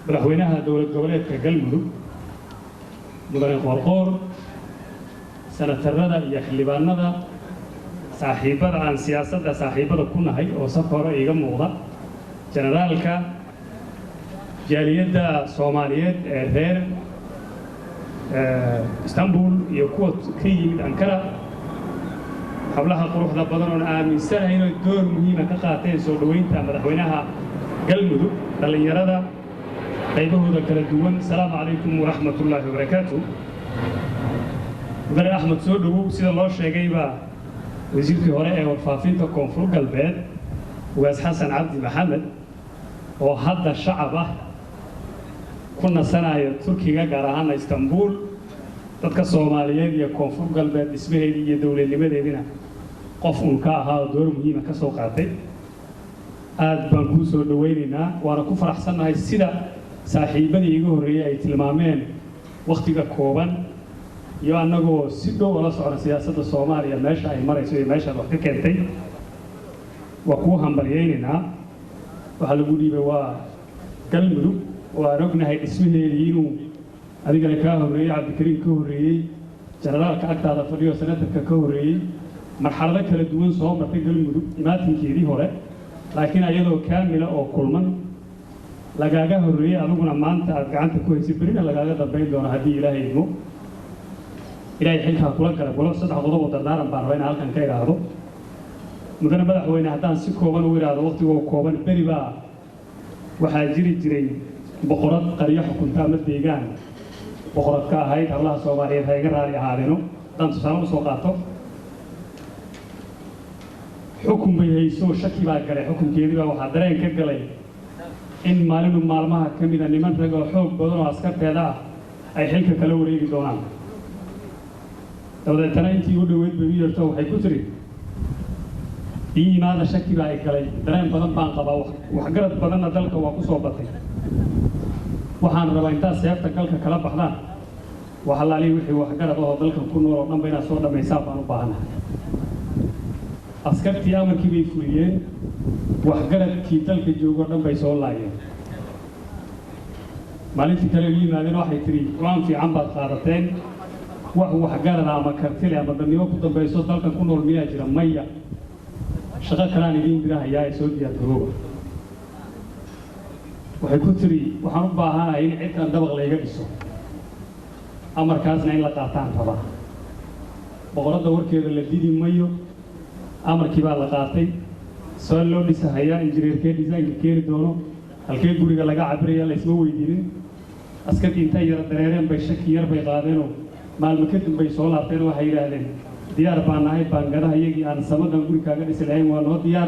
madaxweynaha dowlad goboleedka Galmudug mudane Qoorqoor sanatarada iyo xildhibaanada saaxiibada aan siyaasadda saaxiibada ku nahay oo safar hore iga muuqda generaalka jaaliyadda Soomaaliyeed ee reer Istanbul iyo kuwa ka yimid Ankara hablaha quruxda badan oo aaminsanahay inay door muhiim ah ka qaateen soo dhaweynta madaxweynaha Galmudug dhalinyarada qaybahooda kala duwan salaamu calaykum wa rahmatullaahi wa barakaatuh mudane Axmed soo dhawow sida loo sheegay baa wasiirkii hore ee warfaafinta koonfur galbeed Ugaas Xasan Cabdi Maxamed oo hadda shacab ah ku nasanayo Turkiga gaar ahaan Istanbul dadka Soomaaliyeed iyo koonfur galbeed dhismaheedii iyo dawladnimadeedina qof uu ka ahaa door muhiim ah ka soo qaatay aad baan ku soo dhaweynaynaa waana ku faraxsanahay sida saaxiibadii iga horeeyay ay tilmaameen waqtiga kooban iyo annagoo si dhow la socon siyaasadda Soomaaliya meesha ay marayso iyo meesha wax ka keentay waa ku hambalyeynaa waxa lagu dhiibay waa Galmudug oo aan ognahay dhismaheedii inuu adigana ka horeeyay Cabdikariim ka horeeyay generaalka agtaada fadhiyo senatarka ka horeeyay marxalado kala duwan soo martay Galmudug imaatinkeedii hore laakiin ayadoo kaamila oo kulman lagaaga horeeyay aduguna maanta aad gacanta ku haysid berina lagaaga dambeyn doono haddii Ilaahay idmo ilaahay xilka kula kala galo saddex qodob oo dardaaran baan rabaa in halkan ka iraahdo mudane madaxweyne haddaan si kooban u iraahdo waqtigoo kooban beri baa waxaa jiri jiray boqorad qaryo xukunta ama deegaan boqorad ka ahayd hablaha Soomaaliyeed hayga raali ahaadeeno haddaan tusaale u soo qaato xukun bay hayso shaki baa galay xukunkeedii baa waxaa dareen ka galay in maalin maalmaha ka mid ah niman rag oo xoog badan oo askarteeda ah ay xilka kala wareegi doonaan dawladana intii u dhaweyd bay yeerto waxay ku tiri iimaada shaki baa ay galay dareen badan baan qabaa wax garad badanna dalka waa ku soo batay waxaan rabaa intaas seefta galka kala baxdaan waxa la leeyahay wixii wax garad oo dalka ku nool oo dhan bayna soo dhameysaan baan u baahanahay askartii amarkii bay fuliyeen wax garadkii dalka joogo dhan bay soo laayeen maalintii kale yimaadeen waxay tiri waan fiican baad qaadateen wax garad ama kartile ama dadnimo ku dambayso dalka ku nool miyaa jira maya shaqo kalaan idin dirahayaa ee soo diyaar garooba waxay ku tiri waxaan u baahanahay in cidkan dabaq layga dhiso amarkaasna in la qaataan rabaa boqoradda warkeeda la didi mayo amarkii baa la qaatay soo loo dhisahayaa injineerkee design keeni doono halkee guriga laga cabiraya la isma weydiinin askartii intay yara dareereen bay shaki yar bay qaadeenoo maalmo kadib bay soo laabteen waxay yiraahdeen diyaar baan nahay baangadaha iyagii aan samadan guri kaaga dhisi lahayn waa noo diyaar